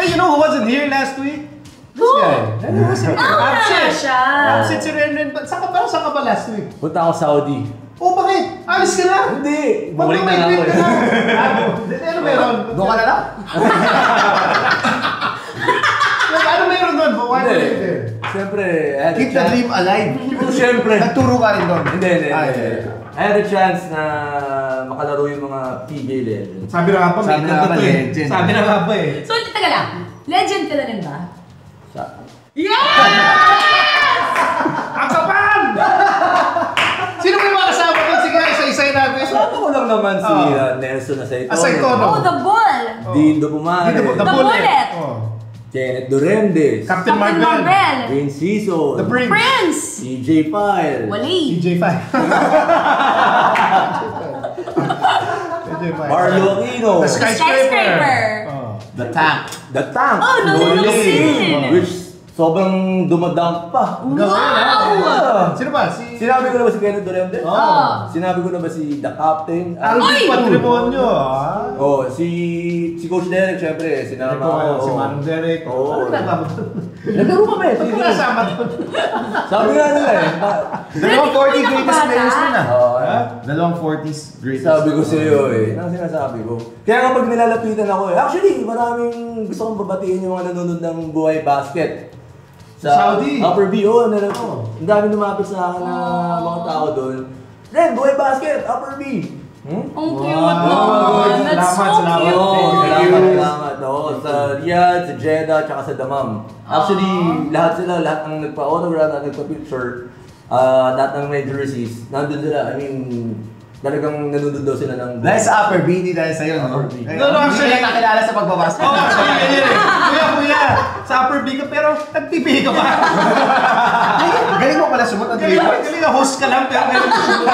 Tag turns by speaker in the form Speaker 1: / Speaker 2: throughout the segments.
Speaker 1: Actually, you know who wasn't here last week? This guy. Absent si Renren. Saan ka ba last week?
Speaker 2: Punta ako Saudi.
Speaker 1: Oh, bakit? Alis ka na?
Speaker 2: Hindi.
Speaker 1: Bumalik na lang ako. Ano meron?
Speaker 2: Doon ka na lang.
Speaker 1: Ano meron doon? Why are you there?
Speaker 2: Siyempre,
Speaker 1: keep the dream alive.
Speaker 2: Siyempre.
Speaker 1: Nagturo ka rin doon?
Speaker 2: Hindi. I had a chance na makalaro yung mga PBA legends.
Speaker 1: Sabi na nga pa, may nandito eh. Sabi na nga pa eh.
Speaker 3: So, taga lang. Legend ka na rin ba?
Speaker 1: Yes! Ang kapan! Sino ba yung mga kasama doon? Sige, isa-isay natin.
Speaker 2: Kasama ko lang naman si Nelson Aceitono.
Speaker 1: Aceitono.
Speaker 3: Oh, the ball!
Speaker 2: Dindo Pumare.
Speaker 1: The Bullet.
Speaker 2: Kenneth Duremdes.
Speaker 1: Captain Marvel.
Speaker 2: Vince Sison.
Speaker 1: The Prince.
Speaker 2: DJ File.
Speaker 3: Wally.
Speaker 1: DJ File.
Speaker 2: Marlo Aquino.
Speaker 1: The Skyscraper.
Speaker 2: The Tank.
Speaker 3: Oh, no.
Speaker 2: Which sobrang dumadunk pa.
Speaker 3: Wow!
Speaker 1: Sino ba?
Speaker 2: Sinabi ko na ba si Kenneth Duremdes? Sinabi ko na ba si The Captain?
Speaker 1: Alvin Patrimonio.
Speaker 2: Oh, si Coach Derek, syempre. Sinama ko.
Speaker 1: Si Manong Derek.
Speaker 2: Oo.
Speaker 1: Ano nagkama doon?
Speaker 2: Naglaro kami.
Speaker 1: Ba't ka nasama doon?
Speaker 2: Sabi nga nila eh.
Speaker 1: Dalawang 40 greatest players din ah. Dalawang 40s greatest.
Speaker 2: Sabi ko sa iyo eh. Ano sinasabi ko? Kaya kapag nilalapitan ako eh. Actually, maraming gusto kong babatiin yung mga nanonood ng Buhay Basket. Sa
Speaker 1: Saudi.
Speaker 2: Upper B, ang dami lumapit sa akin na mga tao doon. Ren, Buhay Basket, Upper B.
Speaker 3: Ang cute naman. That's so cute.
Speaker 2: Salamat. Sa Riyadh, sa Jeddah, tsaka sa Dammam. Actually, lahat ng nagpa-autograph at nagpa-picture, lahat ng may jerseys, nandun sila. I mean, talagang nanonood daw sila ng...
Speaker 4: Dahil sa Upper B, hindi dahil sa'yo, no?
Speaker 1: No, actually,
Speaker 4: hindi ka nakilala sa pagbabasket.
Speaker 1: Oo, actually, ganyan eh. Kuya, sa Upper B ka, pero nag-TV ka pa.
Speaker 4: Galing mo pala sumot ang
Speaker 1: Galing na host ka lang, pero galing mo sumot.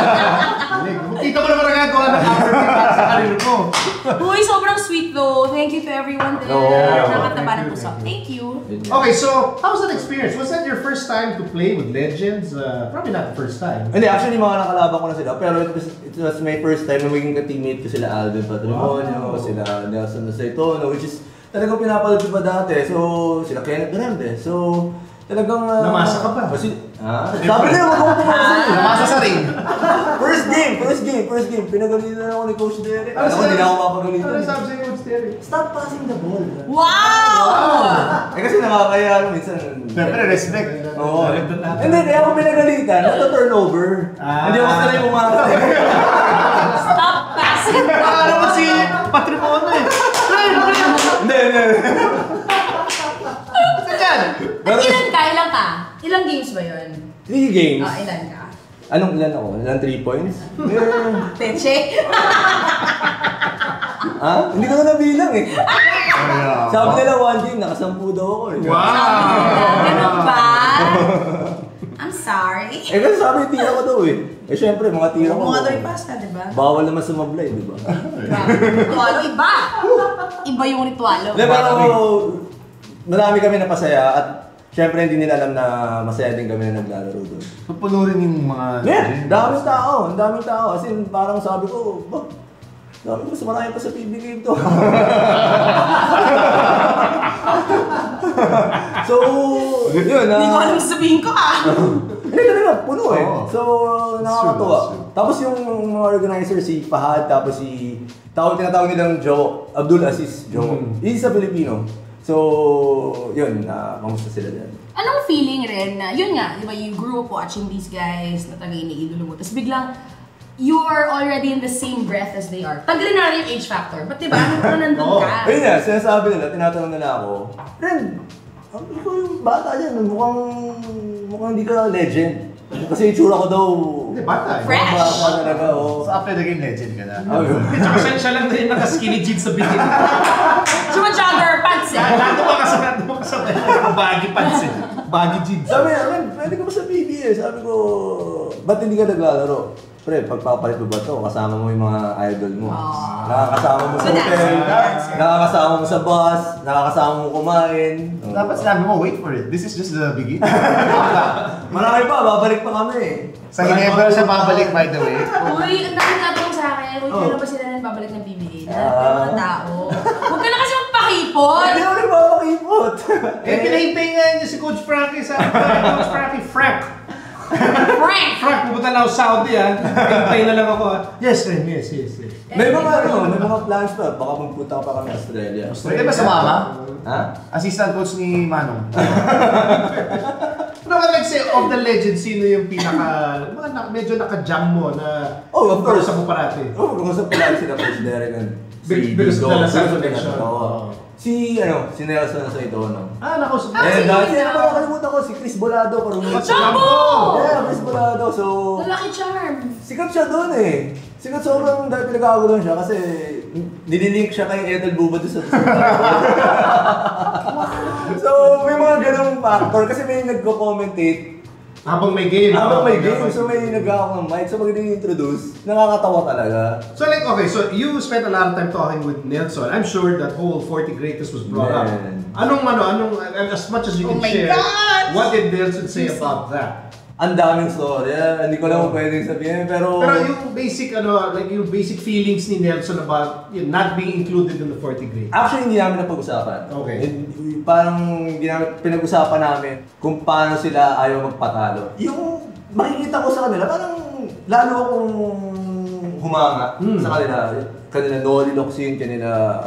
Speaker 1: Kita mo naman nagagawa ng Upper B para sa karir mo.
Speaker 3: Uy, sobrang sweet though. Thank you to everyone there. Nakataba ng puso. Thank you.
Speaker 1: Okay, so, how was that experience? Was that your first time to play with legends? Probably not the first time.
Speaker 2: Hindi, actually mga nakalaban ko na sila. Pero it was my first time na maging ka-teammate ko sila Alvin Patrimonio, sila Nelson Aceitono, which is talagang pinapalad ko pa dati. So, sila Kenneth Duremdes. So, talagang...
Speaker 1: namasa ka pa?
Speaker 2: Sabi nila, wag ako pumasa.
Speaker 4: Namasa sa ring.
Speaker 2: First game. Pinagalitan ako ni Coach Derek. Ano hindi na ako mapagalitan.
Speaker 1: Ano sabi sa'yo, Coach Derek?
Speaker 2: Stop passing the ball.
Speaker 3: Wow!
Speaker 2: Kasi nakakaya minsan.
Speaker 4: Siyempre, respect.
Speaker 2: Oo. Hindi, kaya ako pinagalitan. Turnover. Hindi ako sanay umasa.
Speaker 3: Stop passing.
Speaker 1: Ano mo si Patrimonio eh?
Speaker 2: Hindi.
Speaker 3: At ilan ka? Ilang games ba yun?
Speaker 2: 3 games.
Speaker 3: Ilan ka?
Speaker 2: Anong ilan ako? Ilan 3 points?
Speaker 3: Teche?
Speaker 2: Hindi ko na nabilang eh. Sabi nila 1 game, nakasampu daw ako eh.
Speaker 1: Wow!
Speaker 3: Ganun ba? I'm sorry.
Speaker 2: Kasi sabi tira ko daw eh. Syempre, mga tira ko.
Speaker 3: Mga daw yung pasta, diba?
Speaker 2: Bawal naman sumablay, diba?
Speaker 3: Ritualo, iba! Iba yung ritualo.
Speaker 2: Pero marami kami napasaya at syempre hindi nila alam na masaya din kami na naglalaro doon.
Speaker 4: So, puno rin yung mga...
Speaker 2: Daming tao. As in, parang sabi ko, mas marami pa sa PB game to. So, yun
Speaker 3: Hindi ko alam sabihin ko
Speaker 2: Hindi talaga, puno eh. So, nakakatuwa. Tapos yung mga organizer, si Fahad, tapos tinatawag nilang Joe, Abdul Aziz Joe. He's a Filipino. So, yun, kamusta sila dyan.
Speaker 3: Anong feeling rin na, yun nga, di ba, you grew up watching these guys na taga iniidolo mo, tapos biglang, you are already in the same breath as they are. Tanggalin na rin yung age factor, ba't diba, ano nandun ka?
Speaker 2: Ayun nga, sinasabi nila, tinatanong nila ako, Ren, ikaw yung bata dyan, mukhang hindi ka legend. Kasi itsura ko daw,
Speaker 1: Hindi, bata eh.
Speaker 3: Fresh!
Speaker 2: bata talaga,
Speaker 4: So, after the game, legend ka na.
Speaker 1: Tsaka siya lang na yung naka-skinny jeans sa bikini.
Speaker 3: Suma-jogger pants eh.
Speaker 1: Lahat mo kasabay na baggy pants eh. Baggy jeans.
Speaker 2: Sabi niya, Ren, pwede ka ba sa PBA? Sabi ko, ba't hindi ka naglalaro? Pre, pagpapalit mo ba ito? Kasama mo yung mga idol mo. Nakakasama mo sa hotel, nakakasama mo sa bus, nakakasama mo kumain.
Speaker 4: Dapat sinabi mo, wait for it. This is just the beginning.
Speaker 2: Marami pa, babalik pa kami.
Speaker 4: Sa Ginebra siya babalik, by the way.
Speaker 3: Uy, ang dami natanong sa akin, uy, kailan ba sila nang babalik ng PBA? Lahat ng mga tao. Huwag ka na kasi magpakipot!
Speaker 2: Hindi ako rin babalik makipot.
Speaker 1: Pinahintay nga niya si Coach Frankie. Sabi ko, Coach Frankie, Frank, pupunta na ako sa Saudi hintay na lang ako Yes, Ren, yes.
Speaker 2: May mga plans pa. Baka magpunta pa kami Australia.
Speaker 4: Pwede ba sumama?
Speaker 2: Ha?
Speaker 4: Assistant coach ni Manong.
Speaker 1: Pero like say, of the legends, sino yung medyo naka-jam mo na
Speaker 2: Of course.
Speaker 1: sa mo parati?
Speaker 2: Kung pa lang sila Coach Derek and
Speaker 1: Because of the Lasal connection.
Speaker 2: Si Nelson sa ito, no?
Speaker 1: Nakausap mo.
Speaker 2: Dahil nakakalimutan ko, si Chris Bolado.
Speaker 3: Jumbo!
Speaker 2: Yeah, Chris Bolado. So,
Speaker 3: The Lucky Charm.
Speaker 2: sikat siya doon eh. Sikat sobrang dahil pinag-aagulan siya kasi nililink siya kay Ethel Buba doon sa So, may mga ganong factor kasi may nagko-commentate.
Speaker 1: Habang may game.
Speaker 2: So may nag-aako ng mic. So pag ini-introduce, nakakatawa talaga.
Speaker 1: So like, okay, so you spent a lot of time talking with Nelson. I'm sure that whole 40 greatest was brought up. Anong, as much as you can share, what did Nelson say about that?
Speaker 2: Ang daming story. Hindi ko lang pwedeng sabihin, pero
Speaker 1: yung basic, yung basic feelings ni Nelson about not being included in the 40 great.
Speaker 2: actually hindi namin napag-usapan.
Speaker 1: Okay.
Speaker 2: Parang hindi namin pinag-usapan namin kung paano sila ayaw magpatalo. Yung makikita ko sa kanila, parang lalo akong humanga sa kanila. Kanila Noli Locsin, kanila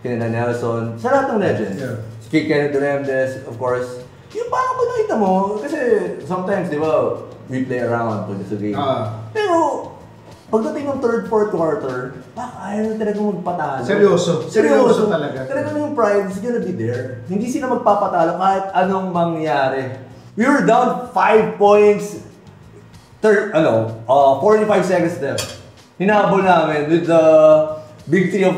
Speaker 2: Nelson, sa lahat ng legends.
Speaker 1: Yeah.
Speaker 2: Si Kenneth Duremdes, of course. Yung parang kung nakita mo, kasi sometimes, di ba, we play around pag sa game. Pero, pagdating ng third, fourth quarter, ayaw na talaga magpatalo.
Speaker 1: Seryoso talaga.
Speaker 2: Talagang yung pride is gonna be there. Hindi sila magpapatalo kahit anong mangyari. We were down 5 points, 45 seconds left. Hinabol namin with the big three of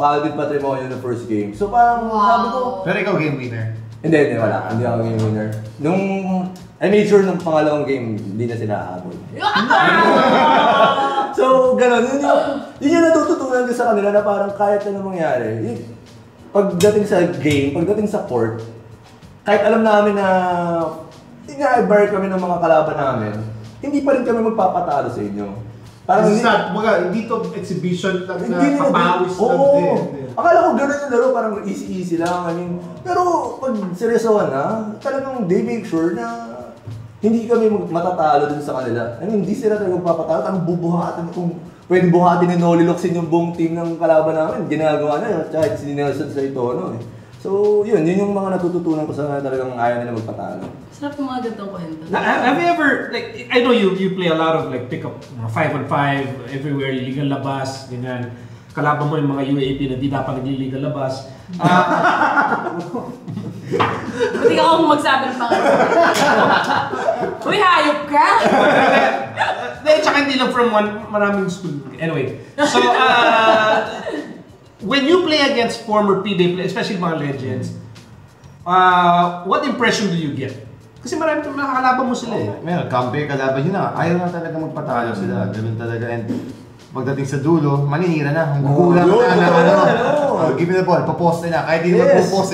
Speaker 2: Alvin Patrimonio in the first game. So parang sabi ko,
Speaker 4: Pero ikaw game winner.
Speaker 2: Hindi, wala. Hindi ako game winner. I made sure nung pangalawang game, hindi na sila aabol. So, gano'n. Yun yung natututunan ko sa kanila na parang kahit ano mangyari. Pagdating sa game, pagdating sa court, kahit alam namin na ina-admire kami ng mga kalaban namin, hindi pa rin kami magpapatalo sa inyo.
Speaker 1: Parang hindi to exhibition lang na papawis lang din.
Speaker 2: Akala ko gano'n yung laro, parang easy lang. Pero pag seryosohan na, talagang they make sure na hindi kami matatalo dun sa kanila. Hindi sila talaga magpapatalo. Ang bubuhatin, kung pwede buhatin ni Noli Locsin yung buong team ng kalaban namin, ginagawa na kahit si Nelson sa Itono. So, yun yung mga natututunan ko sa kanila, talagang ayaw nila magpatalo.
Speaker 3: Sarap ng mga gantong kwento.
Speaker 1: Have you ever, like, I know you play a lot of like pick up 5-on-5 everywhere, illegal labas, ganyan. Kalaban mo yung mga UAP na di dapat nag-illegal labas.
Speaker 3: Buti ka akong magsabi ng pangalan. Uy, hayop ka!
Speaker 1: Tsaka hindi lang from maraming school. Anyway, so, when you play against former PBA players, especially mga legends, what impression do you get? Kasi marami nakakalaban mo sila eh.
Speaker 4: Meron, compare kalaban yun na. Ayaw na talaga magpatalo sila. Ganun talaga. And pagdating sa dulo, maninira na. Ang gugulang na. Give me the ball, paposte na. Kahit hindi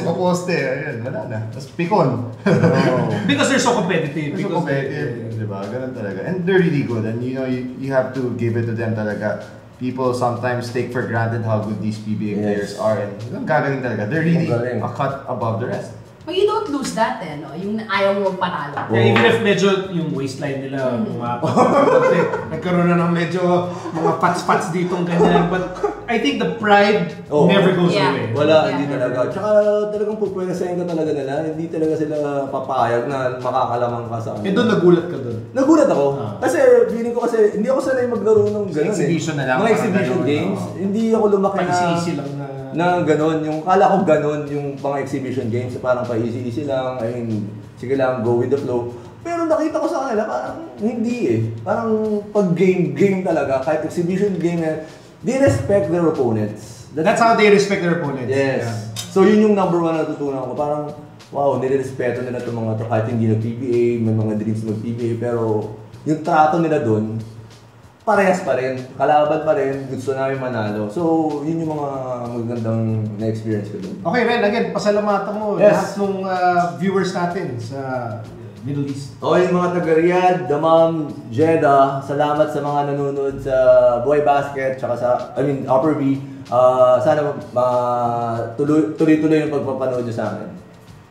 Speaker 4: paposte. Ayun, wala na. Tapos pikon.
Speaker 1: Because they're so competitive.
Speaker 4: So competitive, di ba? Ganun talaga. And they're really good. And you have to give it to them talaga. People sometimes take for granted how good these PBA players are. And gagaling talaga. They're really a cut above the rest.
Speaker 3: But you don't lose that no? Yung ayaw mo magpatalo.
Speaker 1: Yeah, even if medyo yung waistline nila nagkaroon na ng medyo mga pats-pats ditong ganyan. But I think the pride never goes away.
Speaker 2: Wala, hindi talaga. Tsaka talagang pupwesahin ka talaga nila. Hindi talaga sila papayag na makakalamang ka sa
Speaker 1: Eh doon nagulat ka doon?
Speaker 2: Nagulat ako. Kasi feeling ko kasi hindi ako sanay maglaro ng gano'n
Speaker 4: exhibition na lang.
Speaker 2: Mga exhibition games. Hindi ako lumaki
Speaker 1: easy lang
Speaker 2: na gano'n. Yung kala ko gano'n yung mga exhibition games. Parang pa-easy lang. I mean, sige lang, go with the flow. Pero nakita ko sa kanila, parang hindi eh. Parang pag game talaga, kahit exhibition game na, they respect their opponents.
Speaker 1: That's how they respect their opponents.
Speaker 2: Yes. Yeah. So yun yung number one na natutunan ko. Parang, wow, nirerespeto nila itong mga to. Kahit hindi nag-PBA, may mga dreams mag-PBA. Pero yung trato nila dun, parehas pa rin. Kalaban pa rin. Gusto namin manalo. So yun yung mga magandang na-experience ko dun.
Speaker 1: Okay, Ren, again, pasalamatan mo lahat ng viewers natin sa Middle East.
Speaker 2: O yung mga taga-Riyadh, Dammam, Jeddah, salamat sa mga nanonood sa Boy Basket, tsaka sa, Upper B. Sana tuloy-tuloy yung pagpapanood nyo sa akin.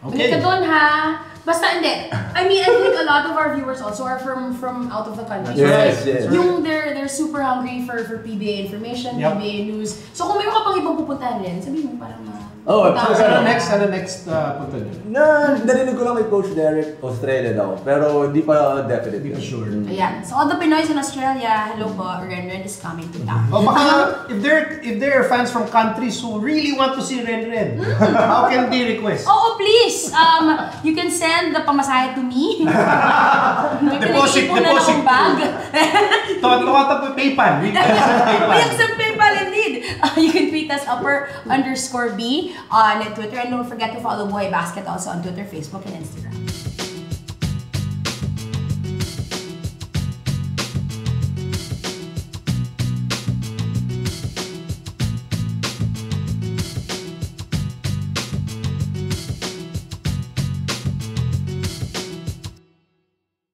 Speaker 3: Okay. Ka doon ha. Basta hindi. I think a lot of our viewers also are from out of the country.
Speaker 2: Yes,
Speaker 3: so,
Speaker 2: yes.
Speaker 3: Yung they're super hungry for PBA information, PBA news. So kung mayroon ka pang ibang pupuntahan rin, sabihin mo parang
Speaker 1: Ano next punta nyo?
Speaker 2: Narinig ko lang kay Coach Derek, Australia daw. Pero hindi pa definite.
Speaker 1: Hindi pa sure.
Speaker 3: Ayan. So all the Pinoys in Australia, hello po, Renren is coming to town.
Speaker 1: Baka if there are fans from countries who really want to see Renren, how can they request?
Speaker 3: Oo, please. You can send the pamasahe to me.
Speaker 1: Deposit.
Speaker 3: Bag.
Speaker 1: Tawata po PayPal. We
Speaker 3: accept PayPal indeed. You can tweet us _B on Twitter, and don't forget to follow Boy Basket also on Twitter, Facebook, and Instagram.